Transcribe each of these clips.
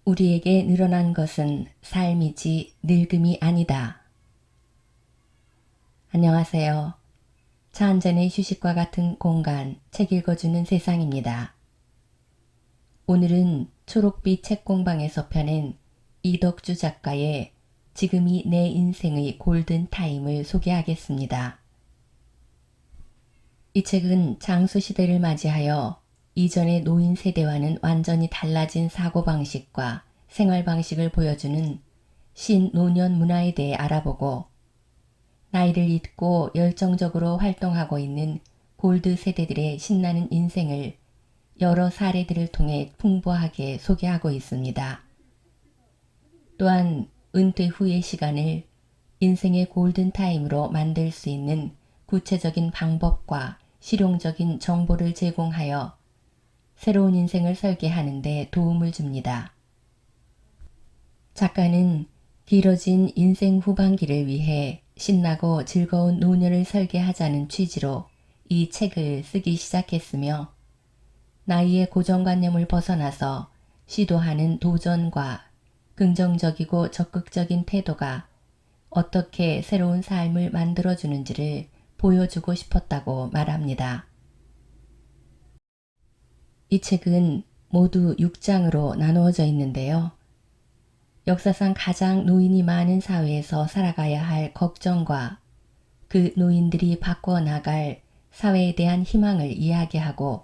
우리에게 늘어난 것은 삶이지 늙음이 아니다. 안녕하세요. 차 한 잔의 휴식과 같은 공간, 책 읽어주는 세상입니다. 오늘은 초록빛 책공방에서 펴낸 이덕주 작가의 지금이 내 인생의 골든타임을 소개하겠습니다. 이 책은 장수시대를 맞이하여 이전의 노인 세대와는 완전히 달라진 사고방식과 생활방식을 보여주는 신노년 문화에 대해 알아보고 나이를 잇고 열정적으로 활동하고 있는 골드 세대들의 신나는 인생을 여러 사례들을 통해 풍부하게 소개하고 있습니다. 또한 은퇴 후의 시간을 인생의 골든타임으로 만들 수 있는 구체적인 방법과 실용적인 정보를 제공하여 새로운 인생을 설계하는 데 도움을 줍니다. 작가는 길어진 인생 후반기를 위해 신나고 즐거운 노년을 설계하자는 취지로 이 책을 쓰기 시작했으며 나이의 고정관념을 벗어나서 시도하는 도전과 긍정적이고 적극적인 태도가 어떻게 새로운 삶을 만들어주는지를 보여주고 싶었다고 말합니다. 이 책은 모두 6장으로 나누어져 있는데요. 역사상 가장 노인이 많은 사회에서 살아가야 할 걱정과 그 노인들이 바꿔나갈 사회에 대한 희망을 이야기하고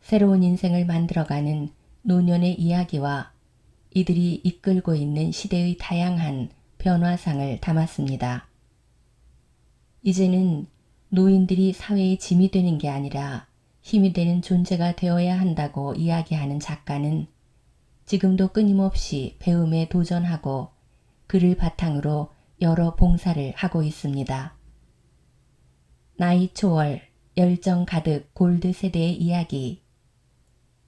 새로운 인생을 만들어가는 노년의 이야기와 이들이 이끌고 있는 시대의 다양한 변화상을 담았습니다. 이제는 노인들이 사회의 짐이 되는 게 아니라 힘이 되는 존재가 되어야 한다고 이야기하는 작가는 지금도 끊임없이 배움에 도전하고 그를 바탕으로 여러 봉사를 하고 있습니다. 나이 초월, 열정 가득 골드 세대의 이야기.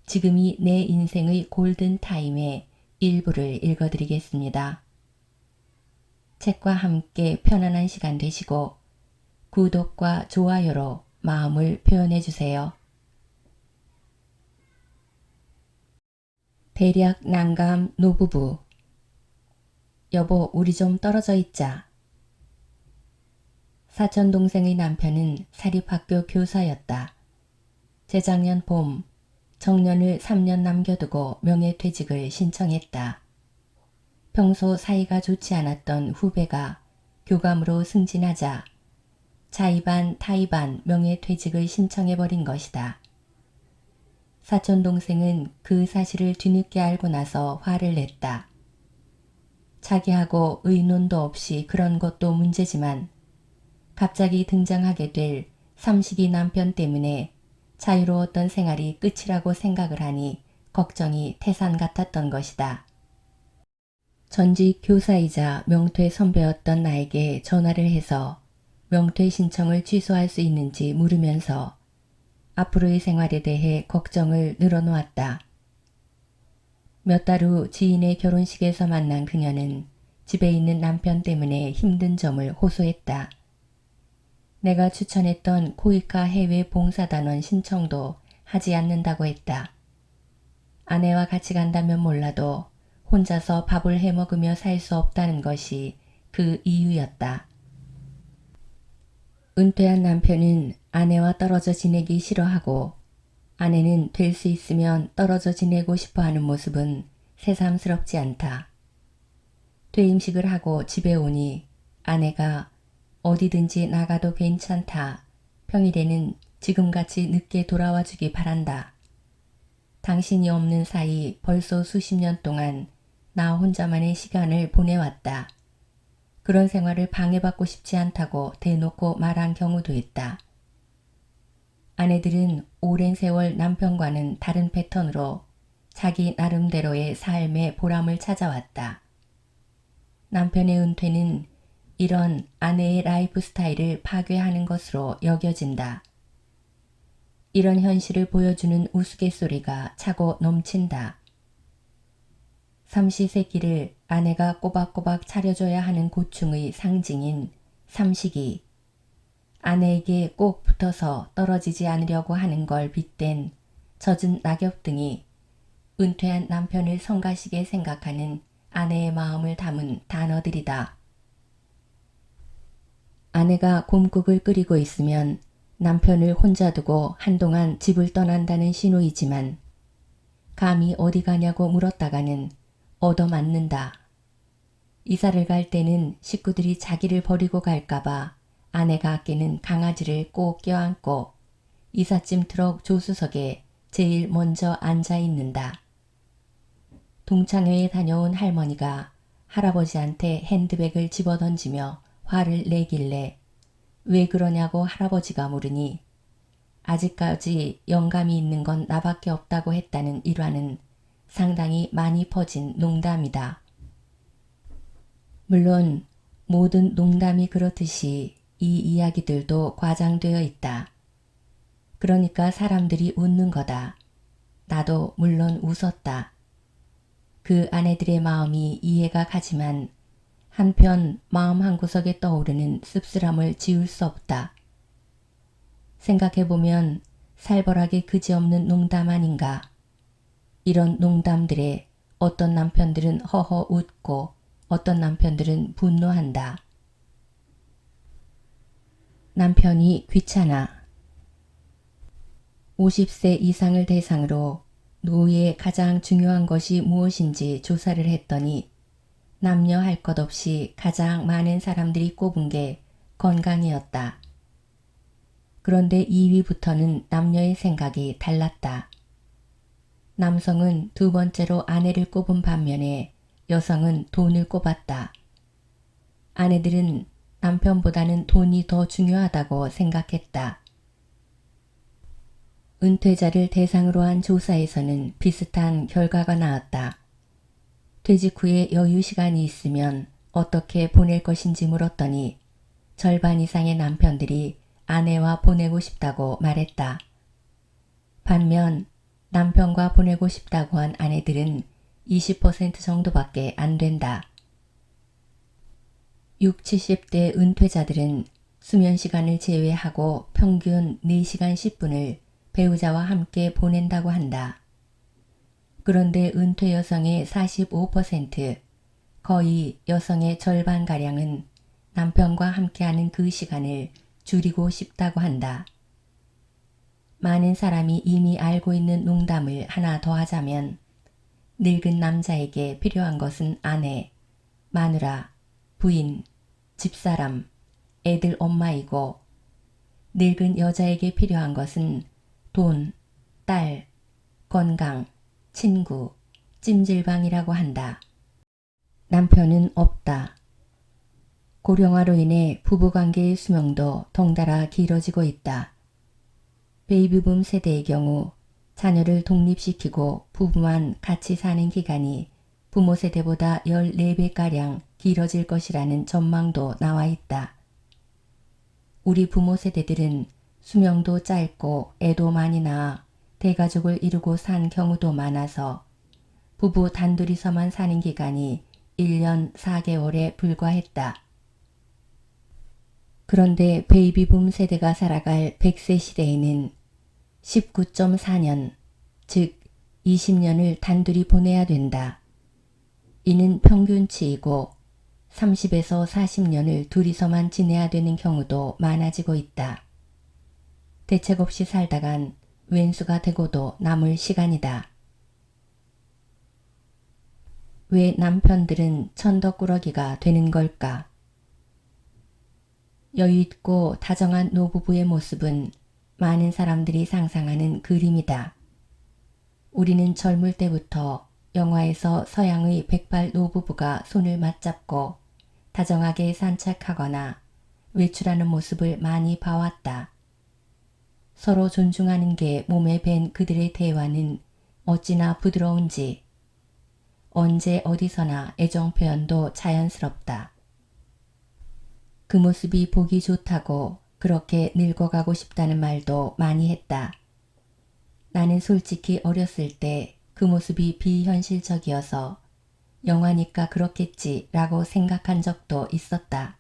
지금이 내 인생의 골든타임의 일부를 읽어드리겠습니다. 책과 함께 편안한 시간 되시고 구독과 좋아요로 마음을 표현해 주세요. 대략 난감 노부부. 여보, 우리 좀 떨어져 있자. 사촌동생의 남편은 사립학교 교사였다. 재작년 봄 정년을 3년 남겨두고 명예퇴직을 신청했다. 평소 사이가 좋지 않았던 후배가 교감으로 승진하자 자의반 타의반 명예퇴직을 신청해버린 것이다. 사촌동생은 그 사실을 뒤늦게 알고 나서 화를 냈다. 자기하고 의논도 없이 그런 것도 문제지만 갑자기 등장하게 될 삼식이 남편 때문에 자유로웠던 생활이 끝이라고 생각을 하니 걱정이 태산 같았던 것이다. 전직 교사이자 명퇴 선배였던 나에게 전화를 해서 명퇴 신청을 취소할 수 있는지 물으면서 앞으로의 생활에 대해 걱정을 늘어놓았다. 몇 달 후 지인의 결혼식에서 만난 그녀는 집에 있는 남편 때문에 힘든 점을 호소했다. 내가 추천했던 코이카 해외 봉사단원 신청도 하지 않는다고 했다. 아내와 같이 간다면 몰라도 혼자서 밥을 해먹으며 살 수 없다는 것이 그 이유였다. 은퇴한 남편은 아내와 떨어져 지내기 싫어하고 아내는 될 수 있으면 떨어져 지내고 싶어하는 모습은 새삼스럽지 않다. 퇴임식을 하고 집에 오니 아내가 어디든지 나가도 괜찮다. 평일에는 지금같이 늦게 돌아와 주기 바란다. 당신이 없는 사이 벌써 수십 년 동안 나 혼자만의 시간을 보내왔다. 그런 생활을 방해받고 싶지 않다고 대놓고 말한 경우도 있다. 아내들은 오랜 세월 남편과는 다른 패턴으로 자기 나름대로의 삶의 보람을 찾아왔다. 남편의 은퇴는 이런 아내의 라이프 스타일을 파괴하는 것으로 여겨진다. 이런 현실을 보여주는 우스갯소리가 차고 넘친다. 삼시세끼를 아내가 꼬박꼬박 차려줘야 하는 고충의 상징인 삼식이 아내에게 꼭 붙어서 떨어지지 않으려고 하는 걸 빗댄 젖은 낙엽 등이 은퇴한 남편을 성가시게 생각하는 아내의 마음을 담은 단어들이다. 아내가 곰국을 끓이고 있으면 남편을 혼자 두고 한동안 집을 떠난다는 신호이지만 감히 어디 가냐고 물었다가는 얻어맞는다. 이사를 갈 때는 식구들이 자기를 버리고 갈까봐 아내가 아끼는 강아지를 꼭 껴안고 이삿짐 트럭 조수석에 제일 먼저 앉아 있는다. 동창회에 다녀온 할머니가 할아버지한테 핸드백을 집어던지며 화를 내길래 왜 그러냐고 할아버지가 물으니 아직까지 영감이 있는 건 나밖에 없다고 했다는 일화는 상당히 많이 퍼진 농담이다. 물론 모든 농담이 그렇듯이 이 이야기들도 과장되어 있다. 그러니까 사람들이 웃는 거다. 나도 물론 웃었다. 그 아내들의 마음이 이해가 가지만 한편 마음 한구석에 떠오르는 씁쓸함을 지울 수 없다. 생각해보면 살벌하게 그지없는 농담 아닌가. 이런 농담들에 어떤 남편들은 허허 웃고 어떤 남편들은 분노한다. 남편이 귀찮아. 50세 이상을 대상으로 노후에 가장 중요한 것이 무엇인지 조사를 했더니 남녀 할 것 없이 가장 많은 사람들이 꼽은 게 건강이었다. 그런데 2위부터는 남녀의 생각이 달랐다. 남성은 두 번째로 아내를 꼽은 반면에 여성은 돈을 꼽았다. 아내들은 남편보다는 돈이 더 중요하다고 생각했다. 은퇴자를 대상으로 한 조사에서는 비슷한 결과가 나왔다. 퇴직 후에 여유 시간이 있으면 어떻게 보낼 것인지 물었더니 절반 이상의 남편들이 아내와 보내고 싶다고 말했다. 반면 남편과 보내고 싶다고 한 아내들은 20% 정도밖에 안 된다. 60, 70대 은퇴자들은 수면 시간을 제외하고 평균 4시간 10분을 배우자와 함께 보낸다고 한다. 그런데 은퇴 여성의 45%, 거의 여성의 절반가량은 남편과 함께하는 그 시간을 줄이고 싶다고 한다. 많은 사람이 이미 알고 있는 농담을 하나 더 하자면 늙은 남자에게 필요한 것은 아내, 마누라, 부인, 집사람, 애들 엄마이고 늙은 여자에게 필요한 것은 돈, 딸, 건강, 친구, 찜질방이라고 한다. 남편은 없다. 고령화로 인해 부부관계의 수명도 덩달아 길어지고 있다. 베이비붐 세대의 경우 자녀를 독립시키고 부부만 같이 사는 기간이 부모 세대보다 14배가량 길어질 것이라는 전망도 나와 있다. 우리 부모 세대들은 수명도 짧고 애도 많이 낳아 대가족을 이루고 산 경우도 많아서 부부 단둘이서만 사는 기간이 1년 4개월에 불과했다. 그런데 베이비붐 세대가 살아갈 100세 시대에는 19.4년, 즉 20년을 단둘이 보내야 된다. 이는 평균치이고 30에서 40년을 둘이서만 지내야 되는 경우도 많아지고 있다. 대책 없이 살다간 왼수가 되고도 남을 시간이다. 왜 남편들은 천덕꾸러기가 되는 걸까? 여유있고 다정한 노부부의 모습은 많은 사람들이 상상하는 그림이다. 우리는 젊을 때부터 영화에서 서양의 백발 노부부가 손을 맞잡고 다정하게 산책하거나 외출하는 모습을 많이 봐왔다. 서로 존중하는 게 몸에 밴 그들의 대화는 어찌나 부드러운지 언제 어디서나 애정 표현도 자연스럽다. 그 모습이 보기 좋다고 그렇게 늙어가고 싶다는 말도 많이 했다. 나는 솔직히 어렸을 때 그 모습이 비현실적이어서 영화니까 그렇겠지 라고 생각한 적도 있었다.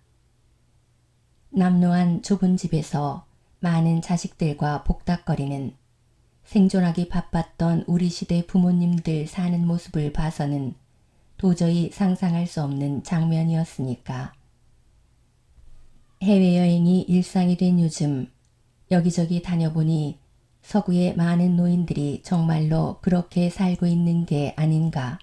남루한 좁은 집에서 많은 자식들과 복닥거리는 생존하기 바빴던 우리 시대 부모님들 사는 모습을 봐서는 도저히 상상할 수 없는 장면이었으니까. 해외여행이 일상이 된 요즘 여기저기 다녀보니 서구의 많은 노인들이 정말로 그렇게 살고 있는 게 아닌가.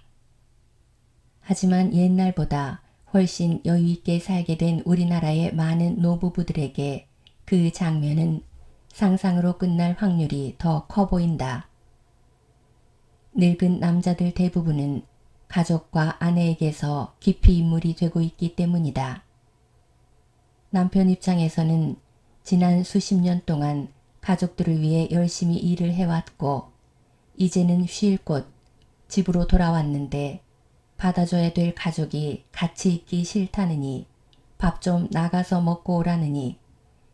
하지만 옛날보다 훨씬 여유있게 살게 된 우리나라의 많은 노부부들에게 그 장면은 상상으로 끝날 확률이 더 커 보인다. 늙은 남자들 대부분은 가족과 아내에게서 깊이 인물이 되고 있기 때문이다. 남편 입장에서는 지난 수십 년 동안 가족들을 위해 열심히 일을 해왔고 이제는 쉴 곳, 집으로 돌아왔는데 받아줘야 될 가족이 같이 있기 싫다느니 밥 좀 나가서 먹고 오라느니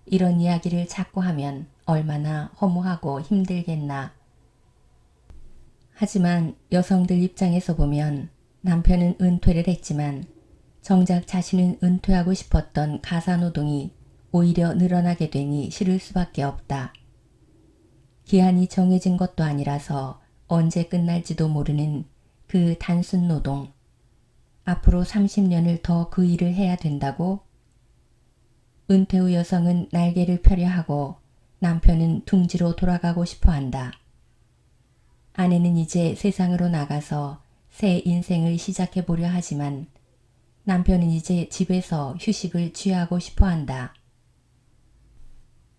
이런 이야기를 자꾸 하면 얼마나 허무하고 힘들겠나. 하지만 여성들 입장에서 보면 남편은 은퇴를 했지만 정작 자신은 은퇴하고 싶었던 가사노동이 오히려 늘어나게 되니 싫을 수밖에 없다. 기한이 정해진 것도 아니라서 언제 끝날지도 모르는 그 단순 노동. 앞으로 30년을 더 그 일을 해야 된다고? 은퇴 후 여성은 날개를 펴려 하고 남편은 둥지로 돌아가고 싶어 한다. 아내는 이제 세상으로 나가서 새 인생을 시작해 보려 하지만 남편은 이제 집에서 휴식을 취하고 싶어 한다.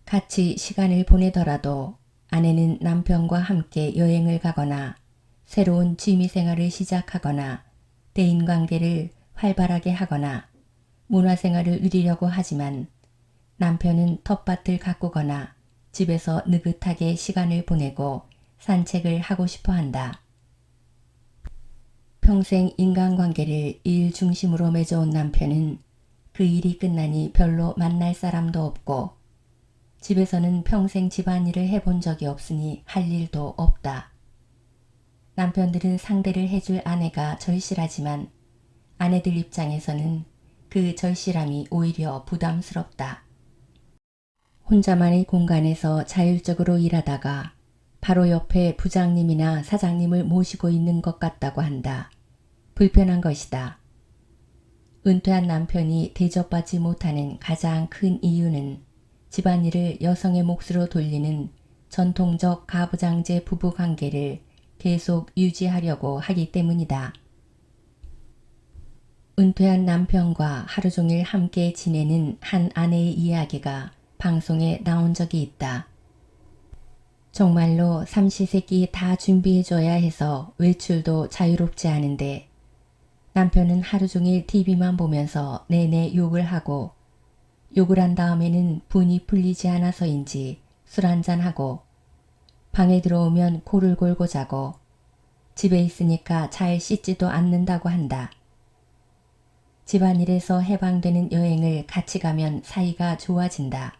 같이 시간을 보내더라도 아내는 남편과 함께 여행을 가거나 새로운 취미생활을 시작하거나 대인관계를 활발하게 하거나 문화생활을 누리려고 하지만 남편은 텃밭을 가꾸거나 집에서 느긋하게 시간을 보내고 산책을 하고 싶어 한다. 평생 인간관계를 일 중심으로 맺어온 남편은 그 일이 끝나니 별로 만날 사람도 없고 집에서는 평생 집안일을 해본 적이 없으니 할 일도 없다. 남편들은 상대를 해줄 아내가 절실하지만 아내들 입장에서는 그 절실함이 오히려 부담스럽다. 혼자만의 공간에서 자율적으로 일하다가 바로 옆에 부장님이나 사장님을 모시고 있는 것 같다고 한다. 불편한 것이다. 은퇴한 남편이 대접받지 못하는 가장 큰 이유는 집안일을 여성의 몫으로 돌리는 전통적 가부장제 부부관계를 계속 유지하려고 하기 때문이다. 은퇴한 남편과 하루 종일 함께 지내는 한 아내의 이야기가 방송에 나온 적이 있다. 정말로 삼시세끼 다 준비해줘야 해서 외출도 자유롭지 않은데 남편은 하루 종일 TV만 보면서 내내 욕을 하고 욕을 한 다음에는 분이 풀리지 않아서인지 술 한잔하고 방에 들어오면 코를 골고 자고 집에 있으니까 잘 씻지도 않는다고 한다. 집안일에서 해방되는 여행을 같이 가면 사이가 좋아진다.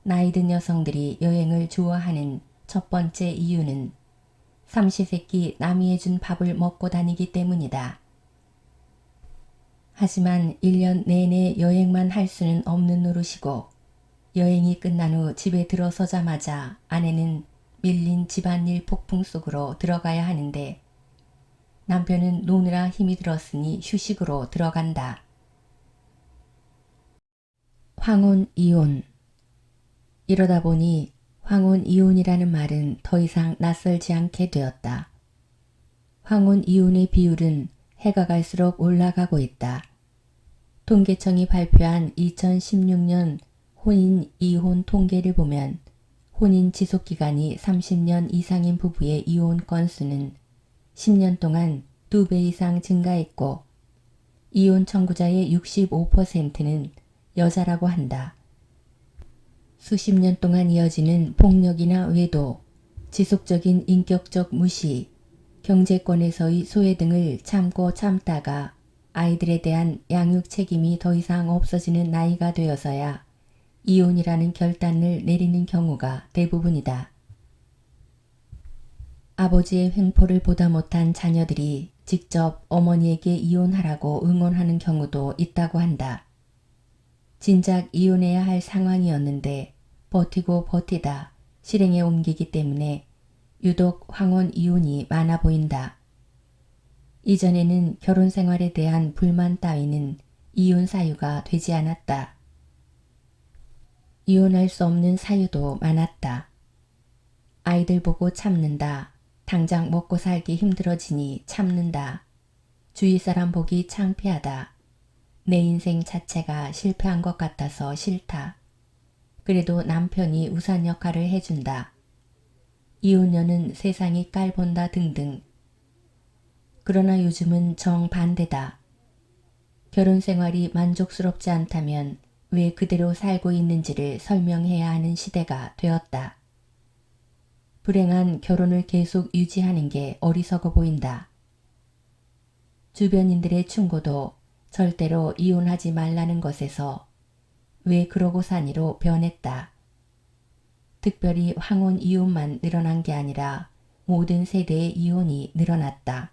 나이든 여성들이 여행을 좋아하는 첫 번째 이유는 삼시세끼 남이 해준 밥을 먹고 다니기 때문이다. 하지만 1년 내내 여행만 할 수는 없는 노릇이고 여행이 끝난 후 집에 들어서자마자 아내는 밀린 집안일 폭풍 속으로 들어가야 하는데 남편은 노느라 힘이 들었으니 휴식으로 들어간다. 황혼 이혼. 이러다 보니 황혼 이혼이라는 말은 더 이상 낯설지 않게 되었다. 황혼 이혼의 비율은 해가 갈수록 올라가고 있다. 통계청이 발표한 2016년 혼인 이혼 통계를 보면 혼인 지속기간이 30년 이상인 부부의 이혼 건수는 10년 동안 2배 이상 증가했고 이혼 청구자의 65%는 여자라고 한다. 수십 년 동안 이어지는 폭력이나 외도, 지속적인 인격적 무시, 경제권에서의 소외 등을 참고 참다가 아이들에 대한 양육 책임이 더 이상 없어지는 나이가 되어서야 이혼이라는 결단을 내리는 경우가 대부분이다. 아버지의 횡포를 보다 못한 자녀들이 직접 어머니에게 이혼하라고 응원하는 경우도 있다고 한다. 진작 이혼해야 할 상황이었는데 버티고 버티다 실행에 옮기기 때문에 유독 황혼 이혼이 많아 보인다. 이전에는 결혼 생활에 대한 불만 따위는 이혼 사유가 되지 않았다. 이혼할 수 없는 사유도 많았다. 아이들 보고 참는다. 당장 먹고 살기 힘들어지니 참는다. 주위 사람 보기 창피하다. 내 인생 자체가 실패한 것 같아서 싫다. 그래도 남편이 우산 역할을 해준다. 이혼녀는 세상이 깔본다 등등. 그러나 요즘은 정반대다. 결혼 생활이 만족스럽지 않다면 왜 그대로 살고 있는지를 설명해야 하는 시대가 되었다. 불행한 결혼을 계속 유지하는 게 어리석어 보인다. 주변인들의 충고도 절대로 이혼하지 말라는 것에서 왜 그러고 사니로 변했다. 특별히 황혼 이혼만 늘어난 게 아니라 모든 세대의 이혼이 늘어났다.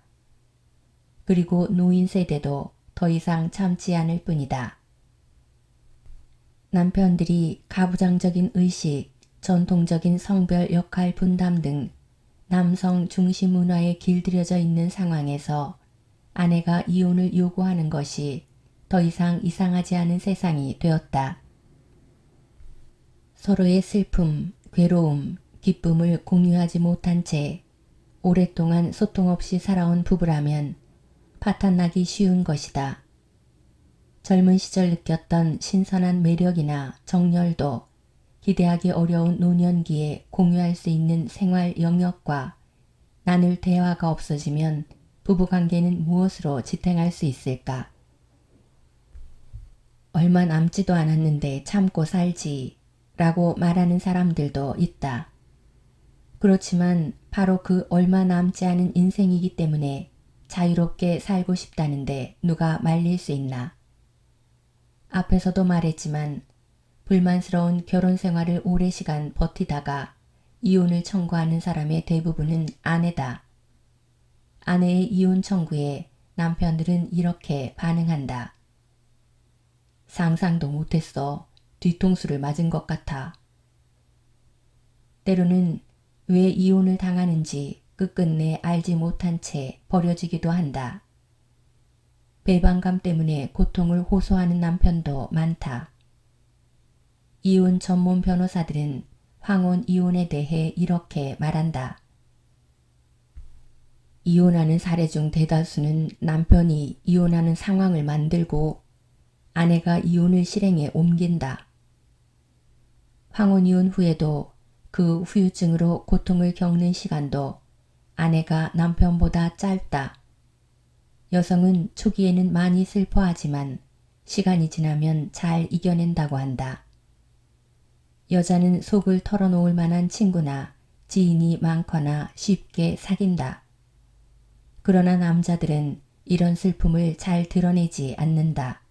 그리고 노인 세대도 더 이상 참지 않을 뿐이다. 남편들이 가부장적인 의식, 전통적인 성별 역할 분담 등 남성 중심 문화에 길들여져 있는 상황에서 아내가 이혼을 요구하는 것이 더 이상 이상하지 않은 세상이 되었다. 서로의 슬픔, 괴로움, 기쁨을 공유하지 못한 채 오랫동안 소통 없이 살아온 부부라면 파탄나기 쉬운 것이다. 젊은 시절 느꼈던 신선한 매력이나 정열도 기대하기 어려운 노년기에 공유할 수 있는 생활 영역과 나눌 대화가 없어지면 부부관계는 무엇으로 지탱할 수 있을까? 얼마 남지도 않았는데 참고 살지 라고 말하는 사람들도 있다. 그렇지만 바로 그 얼마 남지 않은 인생이기 때문에 자유롭게 살고 싶다는데 누가 말릴 수 있나? 앞에서도 말했지만 불만스러운 결혼 생활을 오랜 시간 버티다가 이혼을 청구하는 사람의 대부분은 아내다. 아내의 이혼 청구에 남편들은 이렇게 반응한다. 상상도 못했어. 뒤통수를 맞은 것 같아. 때로는 왜 이혼을 당하는지 끝끝내 알지 못한 채 버려지기도 한다. 배반감 때문에 고통을 호소하는 남편도 많다. 이혼 전문 변호사들은 황혼 이혼에 대해 이렇게 말한다. 이혼하는 사례 중 대다수는 남편이 이혼하는 상황을 만들고 아내가 이혼을 실행에 옮긴다. 황혼 이혼 후에도 그 후유증으로 고통을 겪는 시간도 아내가 남편보다 짧다. 여성은 초기에는 많이 슬퍼하지만 시간이 지나면 잘 이겨낸다고 한다. 여자는 속을 털어놓을 만한 친구나 지인이 많거나 쉽게 사귄다. 그러나 남자들은 이런 슬픔을 잘 드러내지 않는다.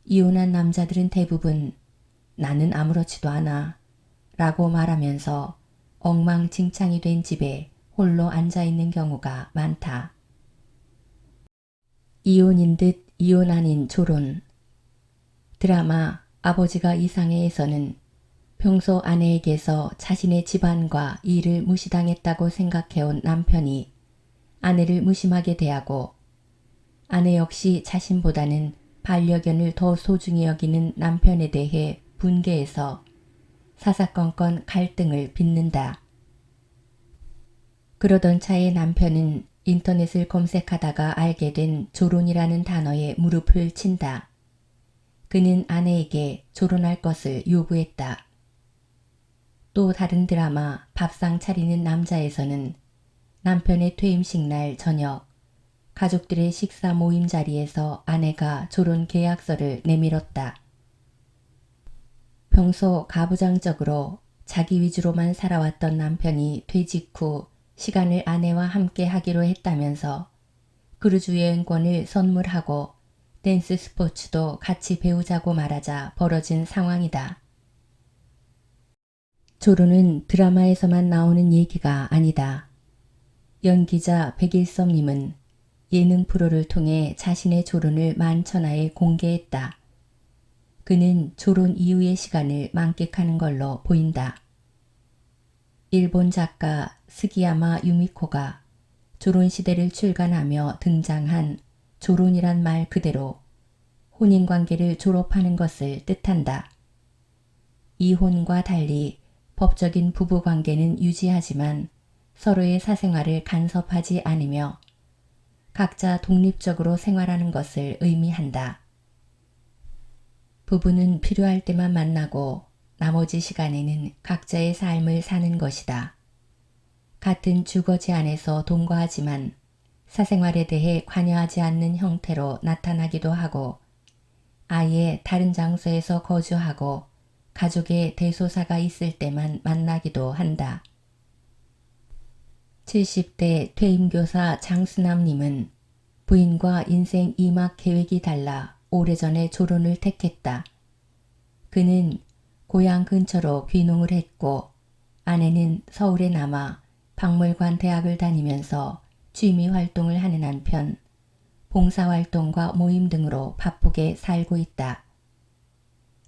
이혼한 남자들은 대부분 나는 아무렇지도 않아 라고 말하면서 엉망진창이 된 집에 홀로 앉아있는 경우가 많다. 이혼인 듯 이혼 아닌 조론. 드라마 아버지가 이상해에서는 평소 아내에게서 자신의 집안과 일을 무시당했다고 생각해온 남편이 아내를 무심하게 대하고 아내 역시 자신보다는 반려견을 더 소중히 여기는 남편에 대해 분개해서 사사건건 갈등을 빚는다. 그러던 차에 남편은 인터넷을 검색하다가 알게 된 조론이라는 단어에 무릎을 친다. 그는 아내에게 조론할 것을 요구했다. 또 다른 드라마 밥상 차리는 남자에서는 남편의 퇴임식 날 저녁 가족들의 식사 모임 자리에서 아내가 조론 계약서를 내밀었다. 평소 가부장적으로 자기 위주로만 살아왔던 남편이 퇴직 후 시간을 아내와 함께 하기로 했다면서 크루즈 여행권을 선물하고 댄스 스포츠도 같이 배우자고 말하자 벌어진 상황이다. 조론은 드라마에서만 나오는 얘기가 아니다. 연기자 백일섭님은 예능 프로를 통해 자신의 조론을 만천하에 공개했다. 그는 조론 이후의 시간을 만끽하는 걸로 보인다. 일본 작가 스기야마 유미코가 조론시대를 출간하며 등장한 조론이란 말 그대로 혼인관계를 졸업하는 것을 뜻한다. 이혼과 달리 법적인 부부관계는 유지하지만 서로의 사생활을 간섭하지 않으며 각자 독립적으로 생활하는 것을 의미한다. 부부는 필요할 때만 만나고 나머지 시간에는 각자의 삶을 사는 것이다. 같은 주거지 안에서 동거하지만 사생활에 대해 관여하지 않는 형태로 나타나기도 하고 아예 다른 장소에서 거주하고 가족의 대소사가 있을 때만 만나기도 한다. 70대 퇴임교사 장수남님은 부인과 인생 이막 계획이 달라 오래전에 졸혼을 택했다. 그는 고향 근처로 귀농을 했고 아내는 서울에 남아 박물관 대학을 다니면서 취미 활동을 하는 한편 봉사활동과 모임 등으로 바쁘게 살고 있다.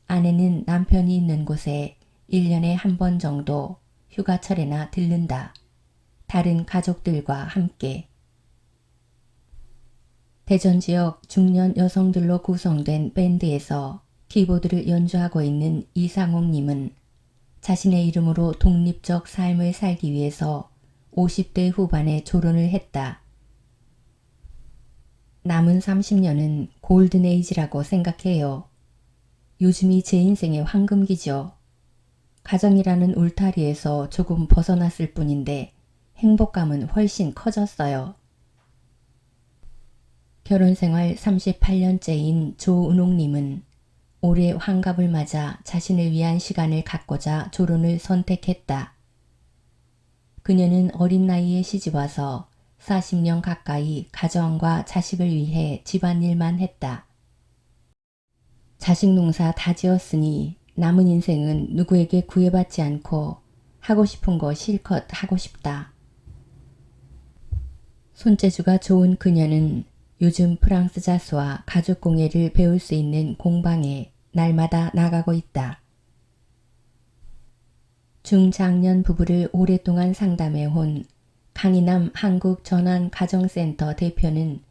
아내는 남편이 있는 곳에 1년에 한 번 정도 휴가철에나 들른다. 다른 가족들과 함께. 대전 지역 중년 여성들로 구성된 밴드에서 키보드를 연주하고 있는 이상옥님은 자신의 이름으로 독립적 삶을 살기 위해서 50대 후반에 졸혼을 했다. 남은 30년은 골든에이지라고 생각해요. 요즘이 제 인생의 황금기죠. 가정이라는 울타리에서 조금 벗어났을 뿐인데 행복감은 훨씬 커졌어요. 결혼생활 38년째인 조은옥님은 올해 환갑을 맞아 자신을 위한 시간을 갖고자 졸혼을 선택했다. 그녀는 어린 나이에 시집와서 40년 가까이 가정과 자식을 위해 집안일만 했다. 자식 농사 다 지었으니 남은 인생은 누구에게 구애받지 않고 하고 싶은 거 실컷 하고 싶다. 손재주가 좋은 그녀는 요즘 프랑스 자수와 가죽공예를 배울 수 있는 공방에 날마다 나가고 있다. 중장년 부부를 오랫동안 상담해온 강인남 한국전환가정센터 대표는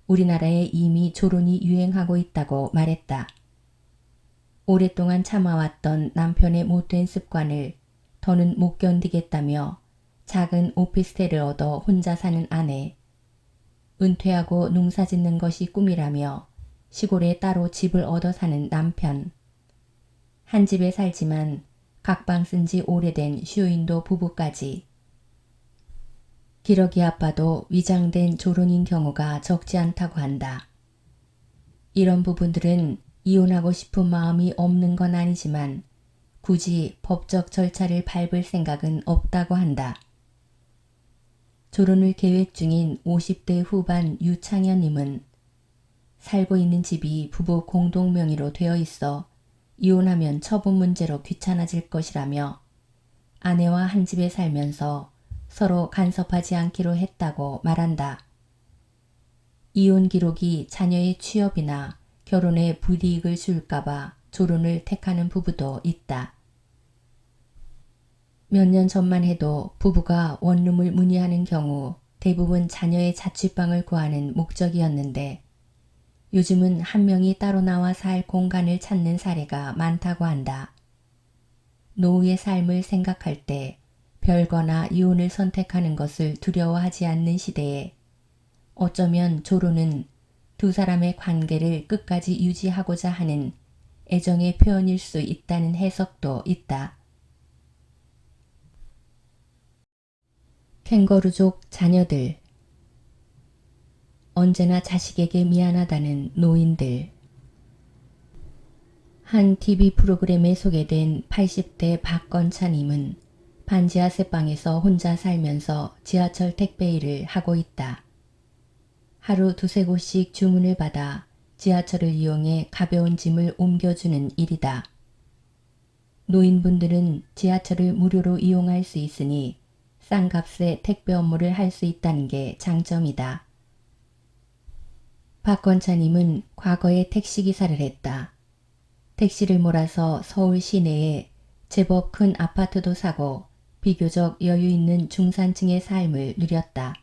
우리나라에 이미 졸혼이 유행하고 있다고 말했다. 오랫동안 참아왔던 남편의 못된 습관을 더는 못 견디겠다며 작은 오피스텔을 얻어 혼자 사는 아내, 은퇴하고 농사짓는 것이 꿈이라며 시골에 따로 집을 얻어 사는 남편, 한 집에 살지만 각방 쓴 지 오래된 쇼윈도 부부까지. 기러기 아빠도 위장된 졸혼인 경우가 적지 않다고 한다. 이런 부분들은 이혼하고 싶은 마음이 없는 건 아니지만 굳이 법적 절차를 밟을 생각은 없다고 한다. 졸혼을 계획 중인 50대 후반 유창현님은 살고 있는 집이 부부 공동 명의로 되어 있어 이혼하면 처분 문제로 귀찮아질 것이라며 아내와 한 집에 살면서 서로 간섭하지 않기로 했다고 말한다. 이혼 기록이 자녀의 취업이나 결혼에 불이익을 줄까봐 졸혼을 택하는 부부도 있다. 몇 년 전만 해도 부부가 원룸을 문의하는 경우 대부분 자녀의 자취방을 구하는 목적이었는데 요즘은 한 명이 따로 나와 살 공간을 찾는 사례가 많다고 한다. 노후의 삶을 생각할 때 별거나 이혼을 선택하는 것을 두려워하지 않는 시대에 어쩌면 졸혼은 두 사람의 관계를 끝까지 유지하고자 하는 애정의 표현일 수 있다는 해석도 있다. 캥거루족 자녀들, 언제나 자식에게 미안하다는 노인들. 한 TV 프로그램에 소개된 80대 박건차님은 반지하세방에서 혼자 살면서 지하철 택배 일을 하고 있다. 하루 두세 곳씩 주문을 받아 지하철을 이용해 가벼운 짐을 옮겨주는 일이다. 노인분들은 지하철을 무료로 이용할 수 있으니 싼 값에 택배 업무를 할 수 있다는 게 장점이다. 박건차님은 과거에 택시기사를 했다. 택시를 몰아서 서울 시내에 제법 큰 아파트도 사고 비교적 여유 있는 중산층의 삶을 누렸다.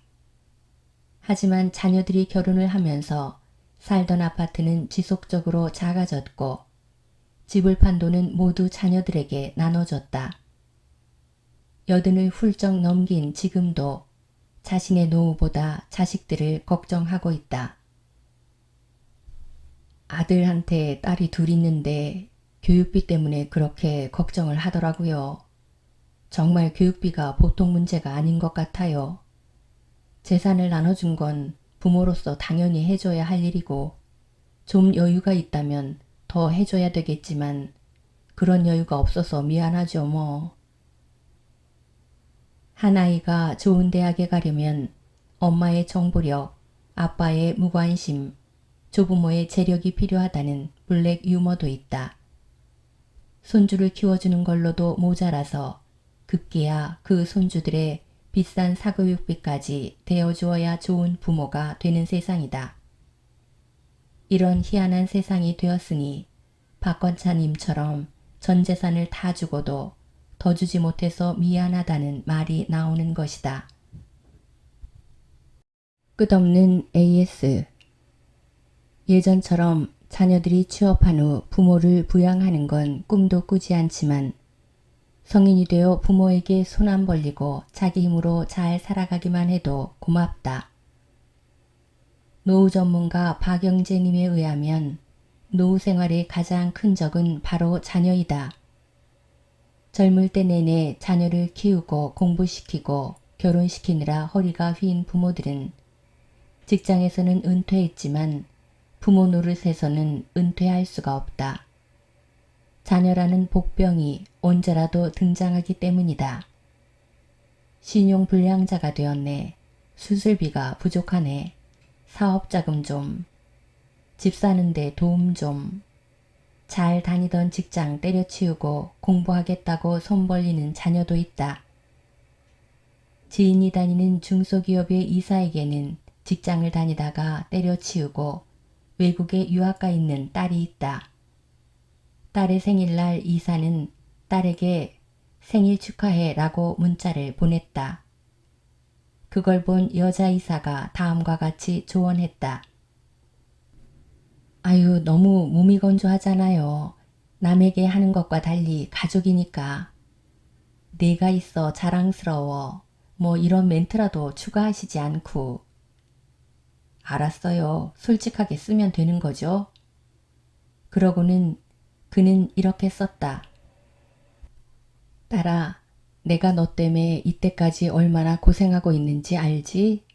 하지만 자녀들이 결혼을 하면서 살던 아파트는 지속적으로 작아졌고 집을 판 돈은 모두 자녀들에게 나눠줬다. 여든을 훌쩍 넘긴 지금도 자신의 노후보다 자식들을 걱정하고 있다. 아들한테 딸이 둘 있는데 교육비 때문에 그렇게 걱정을 하더라고요. 정말 교육비가 보통 문제가 아닌 것 같아요. 재산을 나눠준 건 부모로서 당연히 해줘야 할 일이고 좀 여유가 있다면 더 해줘야 되겠지만 그런 여유가 없어서 미안하죠 뭐. 한 아이가 좋은 대학에 가려면 엄마의 정보력, 아빠의 무관심, 조부모의 재력이 필요하다는 블랙 유머도 있다. 손주를 키워주는 걸로도 모자라서 급기야 그 손주들의 비싼 사교육비까지 대어주어야 좋은 부모가 되는 세상이다. 이런 희한한 세상이 되었으니 박건차님처럼 전 재산을 다 주고도 더 주지 못해서 미안하다는 말이 나오는 것이다. 끝없는 AS. 예전처럼 자녀들이 취업한 후 부모를 부양하는 건 꿈도 꾸지 않지만 성인이 되어 부모에게 손 안 벌리고 자기 힘으로 잘 살아가기만 해도 고맙다. 노후 전문가 박영재님에 의하면 노후 생활의 가장 큰 적은 바로 자녀이다. 젊을 때 내내 자녀를 키우고 공부시키고 결혼시키느라 허리가 휜 부모들은 직장에서는 은퇴했지만 부모 노릇에서는 은퇴할 수가 없다. 자녀라는 복병이 언제라도 등장하기 때문이다. 신용불량자가 되었네. 수술비가 부족하네. 사업자금 좀. 집 사는데 도움 좀. 잘 다니던 직장 때려치우고 공부하겠다고 손 벌리는 자녀도 있다. 지인이 다니는 중소기업의 이사에게는 직장을 다니다가 때려치우고 외국에 유학가 있는 딸이 있다. 딸의 생일날 이사는 딸에게 생일 축하해 라고 문자를 보냈다. 그걸 본 여자 이사가 다음과 같이 조언했다. 아유, 너무 무미건조하잖아요. 남에게 하는 것과 달리 가족이니까. 내가 있어 자랑스러워. 뭐 이런 멘트라도 추가하시지 않고. 알았어요. 솔직하게 쓰면 되는 거죠. 그러고는 그는 이렇게 썼다. 딸아, 내가 너 때문에 이때까지 얼마나 고생하고 있는지 알지?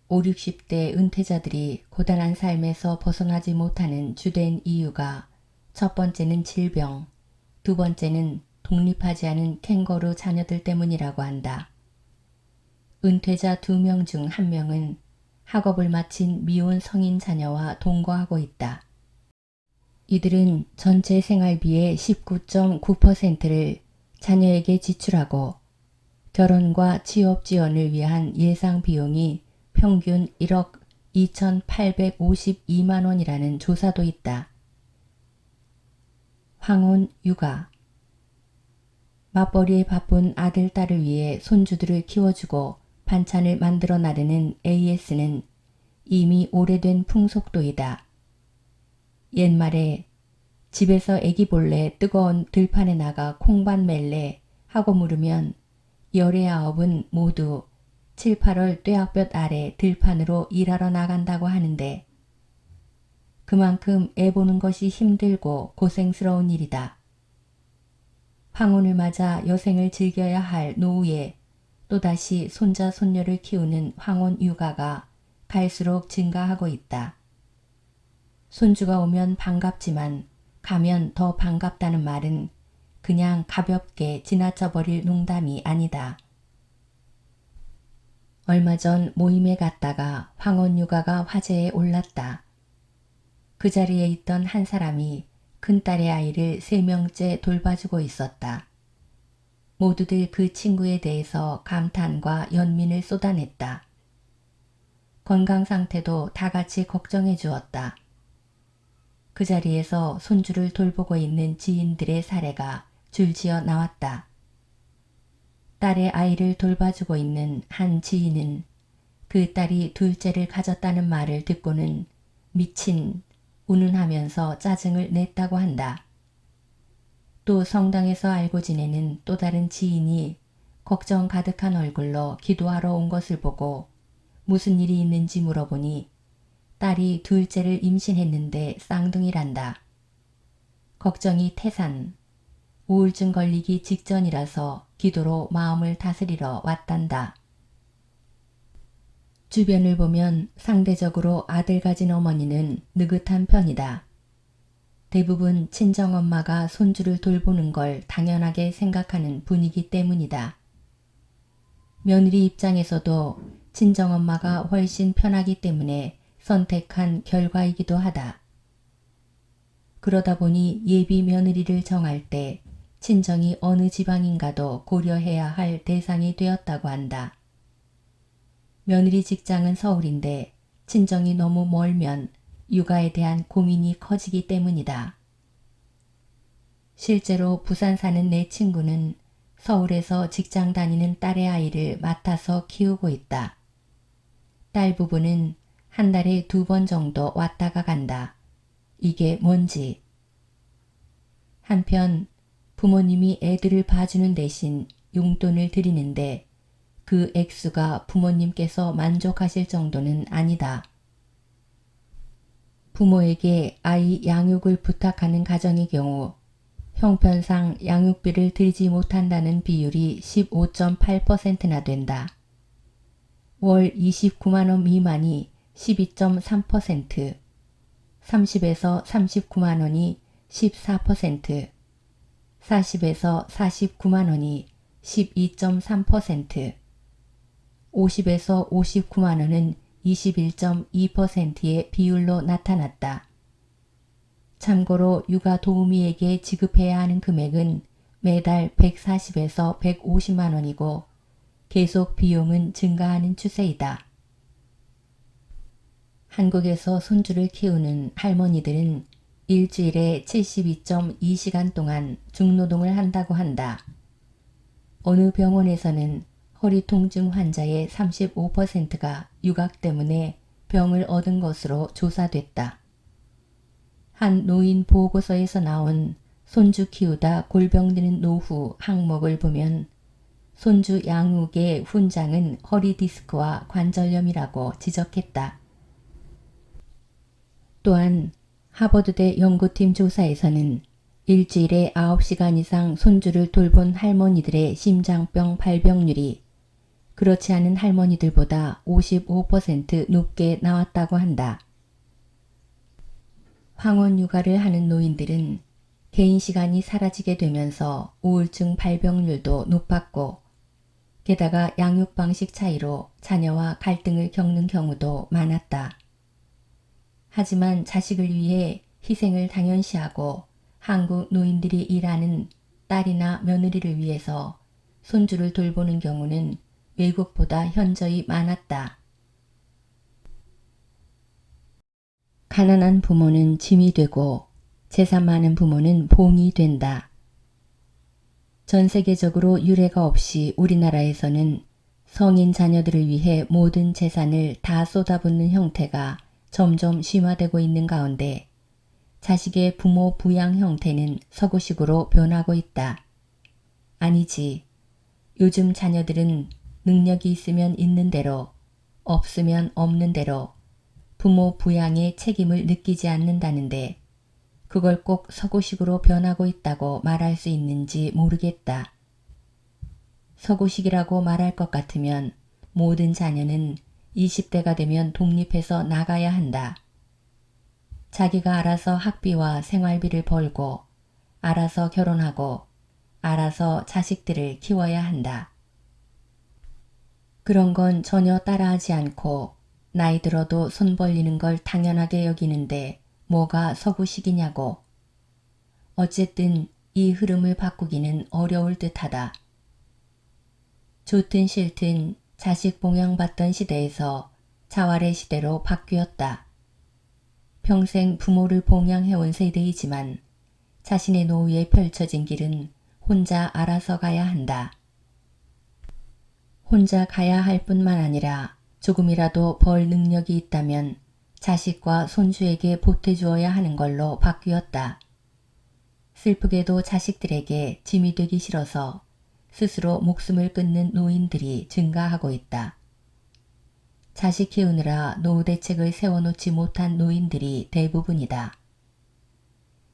5, 60대 은퇴자들이 고단한 삶에서 벗어나지 못하는 주된 이유가 첫 번째는 질병, 두 번째는 독립하지 않은 캥거루 자녀들 때문이라고 한다. 은퇴자 2명 중 1명은 학업을 마친 미혼 성인 자녀와 동거하고 있다. 이들은 전체 생활비의 19.9%를 자녀에게 지출하고 결혼과 취업 지원을 위한 예상 비용이 평균 1억 2,852만 원이라는 조사도 있다. 황혼 육아. 맞벌이에 바쁜 아들, 딸을 위해 손주들을 키워주고 반찬을 만들어 나르는 AS는 이미 오래된 풍속도이다. 옛말에 집에서 애기 볼래 뜨거운 들판에 나가 콩밭 멜래 하고 물으면 열의 아홉은 모두 7, 8월 뙤약볕 아래 들판으로 일하러 나간다고 하는데 그만큼 애 보는 것이 힘들고 고생스러운 일이다. 황혼을 맞아 여생을 즐겨야 할 노후에 또다시 손자 손녀를 키우는 황혼 육아가 갈수록 증가하고 있다. 손주가 오면 반갑지만 가면 더 반갑다는 말은 그냥 가볍게 지나쳐버릴 농담이 아니다. 얼마 전 모임에 갔다가 황혼 육아가 화제에 올랐다. 그 자리에 있던 한 사람이 큰딸의 아이를 3명째 돌봐주고 있었다. 모두들 그 친구에 대해서 감탄과 연민을 쏟아냈다. 건강 상태도 다 같이 걱정해 주었다. 그 자리에서 손주를 돌보고 있는 지인들의 사례가 줄지어 나왔다. 딸의 아이를 돌봐주고 있는 한 지인은 그 딸이 둘째를 가졌다는 말을 듣고는 미친 운운하면서 짜증을 냈다고 한다. 또 성당에서 알고 지내는 또 다른 지인이 걱정 가득한 얼굴로 기도하러 온 것을 보고 무슨 일이 있는지 물어보니 딸이 둘째를 임신했는데 쌍둥이란다. 걱정이 태산, 우울증 걸리기 직전이라서 기도로 마음을 다스리러 왔단다. 주변을 보면 상대적으로 아들 가진 어머니는 느긋한 편이다. 대부분 친정엄마가 손주를 돌보는 걸 당연하게 생각하는 분위기 때문이다. 며느리 입장에서도 친정엄마가 훨씬 편하기 때문에 선택한 결과이기도 하다. 그러다 보니 예비 며느리를 정할 때 친정이 어느 지방인가도 고려해야 할 대상이 되었다고 한다. 며느리 직장은 서울인데 친정이 너무 멀면 육아에 대한 고민이 커지기 때문이다. 실제로 부산 사는 내 친구는 서울에서 직장 다니는 딸의 아이를 맡아서 키우고 있다. 딸 부부는 한 달에 2번 정도 왔다가 간다. 이게 뭔지. 한편 부모님이 애들을 봐주는 대신 용돈을 드리는데 그 액수가 부모님께서 만족하실 정도는 아니다. 부모에게 아이 양육을 부탁하는 가정의 경우 형편상 양육비를 들이지 못한다는 비율이 15.8%나 된다. 월 29만원 미만이 12.3%, 30에서 39만원이 14%, 40에서 49만원이 12.3%, 50에서 59만원은 21.2%의 비율로 나타났다. 참고로 육아 도우미에게 지급해야 하는 금액은 매달 140에서 150만원이고 계속 비용은 증가하는 추세이다. 한국에서 손주를 키우는 할머니들은 일주일에 72.2시간 동안 중노동을 한다고 한다. 어느 병원에서는 허리 통증 환자의 35%가 육아 때문에 병을 얻은 것으로 조사됐다. 한 노인 보고서에서 나온 손주 키우다 골병드는 노후 항목을 보면 손주 양육의 훈장은 허리 디스크와 관절염이라고 지적했다. 또한 하버드대 연구팀 조사에서는 일주일에 9시간 이상 손주를 돌본 할머니들의 심장병 발병률이 그렇지 않은 할머니들보다 55% 높게 나왔다고 한다. 황혼 육아를 하는 노인들은 개인 시간이 사라지게 되면서 우울증 발병률도 높았고 게다가 양육 방식 차이로 자녀와 갈등을 겪는 경우도 많았다. 하지만 자식을 위해 희생을 당연시하고 한국 노인들이 일하는 딸이나 며느리를 위해서 손주를 돌보는 경우는 외국보다 현저히 많았다. 가난한 부모는 짐이 되고 재산 많은 부모는 봉이 된다. 전 세계적으로 유례가 없이 우리나라에서는 성인 자녀들을 위해 모든 재산을 다 쏟아붓는 형태가 점점 심화되고 있는 가운데 자식의 부모 부양 형태는 서구식으로 변하고 있다. 아니지. 요즘 자녀들은 능력이 있으면 있는 대로, 없으면 없는 대로 부모 부양의 책임을 느끼지 않는다는데 그걸 꼭 서구식으로 변하고 있다고 말할 수 있는지 모르겠다. 서구식이라고 말할 것 같으면 모든 자녀는 20대가 되면 독립해서 나가야 한다. 자기가 알아서 학비와 생활비를 벌고 알아서 결혼하고 알아서 자식들을 키워야 한다. 그런 건 전혀 따라하지 않고 나이 들어도 손 벌리는 걸 당연하게 여기는데 뭐가 서구식이냐고. 어쨌든 이 흐름을 바꾸기는 어려울 듯하다. 좋든 싫든 자식 봉양받던 시대에서 자활의 시대로 바뀌었다. 평생 부모를 봉양해온 세대이지만 자신의 노후에 펼쳐진 길은 혼자 알아서 가야 한다. 혼자 가야 할 뿐만 아니라 조금이라도 벌 능력이 있다면 자식과 손주에게 보태주어야 하는 걸로 바뀌었다. 슬프게도 자식들에게 짐이 되기 싫어서 스스로 목숨을 끊는 노인들이 증가하고 있다. 자식 키우느라 노후 대책을 세워놓지 못한 노인들이 대부분이다.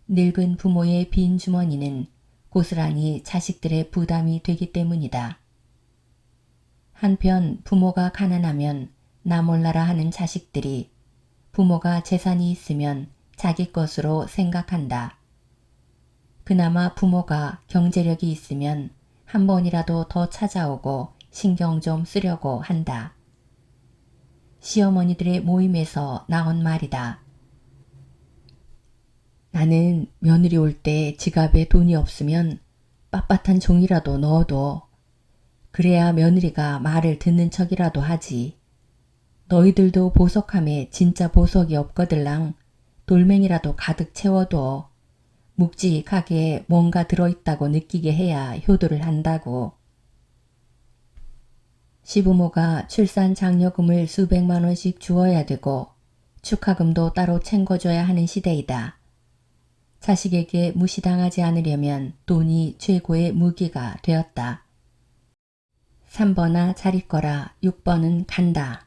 늙은 부모의 빈 주머니는 고스란히 자식들의 부담이 되기 때문이다. 한편 부모가 가난하면 나 몰라라 하는 자식들이 부모가 재산이 있으면 자기 것으로 생각한다. 그나마 부모가 경제력이 있으면 한 번이라도 더 찾아오고 신경 좀 쓰려고 한다. 시어머니들의 모임에서 나온 말이다. 나는 며느리 올 때 지갑에 돈이 없으면 빳빳한 종이라도 넣어둬. 그래야 며느리가 말을 듣는 척이라도 하지. 너희들도 보석함에 진짜 보석이 없거들랑 돌멩이라도 가득 채워둬. 묵직하게 뭔가 들어있다고 느끼게 해야 효도를 한다고. 시부모가 출산 장려금을 수백만 원씩 주어야 되고 축하금도 따로 챙겨줘야 하는 시대이다. 자식에게 무시당하지 않으려면 돈이 최고의 무기가 되었다. 3번아 잘 있거라 6번은 간다.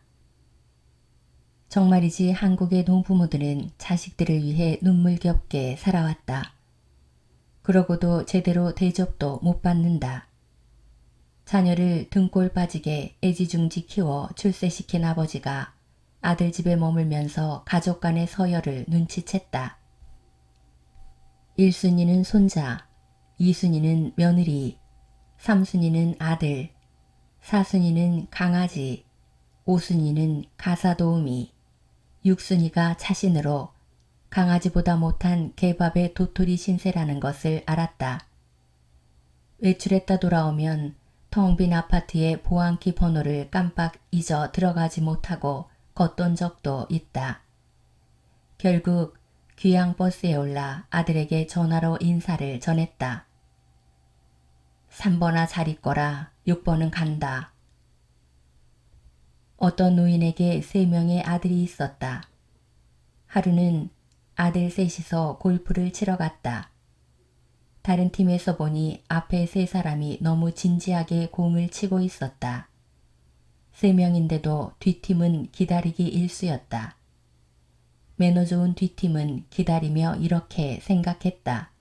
정말이지 한국의 노부모들은 자식들을 위해 눈물겹게 살아왔다. 그러고도 제대로 대접도 못 받는다. 자녀를 등골 빠지게 애지중지 키워 출세시킨 아버지가 아들 집에 머물면서 가족 간의 서열을 눈치챘다. 1순위는 손자, 2순위는 며느리, 3순위는 아들, 4순위는 강아지, 5순위는 가사도우미, 6순위가 자신으로 강아지보다 못한 개밥의 도토리 신세라는 것을 알았다. 외출했다 돌아오면 텅 빈 아파트의 보안키 번호를 깜빡 잊어 들어가지 못하고 걷돈 적도 있다. 결국 귀양 버스에 올라 아들에게 전화로 인사를 전했다. 3번아 잘 있거라 6번은 간다. 어떤 노인에게 3명의 아들이 있었다. 하루는 아들 셋이서 골프를 치러 갔다. 다른 팀에서 보니 앞에 3사람이 너무 진지하게 공을 치고 있었다. 3명인데도 뒷팀은 기다리기 일쑤였다. 매너 좋은 뒷팀은 기다리며 이렇게 생각했다.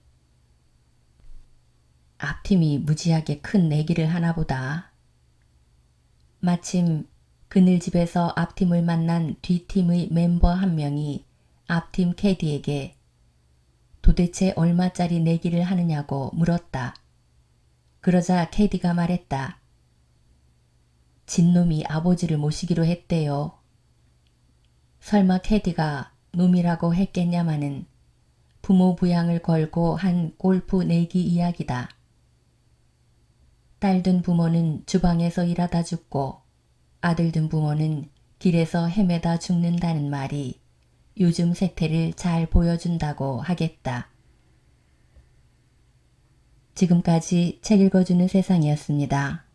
앞팀이 무지하게 큰 내기를 하나 보다. 마침 그늘집에서 앞팀을 만난 뒷팀의 멤버 한 명이 앞팀 캐디에게 도대체 얼마짜리 내기를 하느냐고 물었다. 그러자 캐디가 말했다. 진놈이 아버지를 모시기로 했대요. 설마 캐디가 놈이라고 했겠냐마는 부모 부양을 걸고 한 골프 내기 이야기다. 딸 둔 부모는 주방에서 일하다 죽고 아들 둔 부모는 길에서 헤매다 죽는다는 말이 요즘 세태를 잘 보여준다고 하겠다. 지금까지 책 읽어주는 세상이었습니다.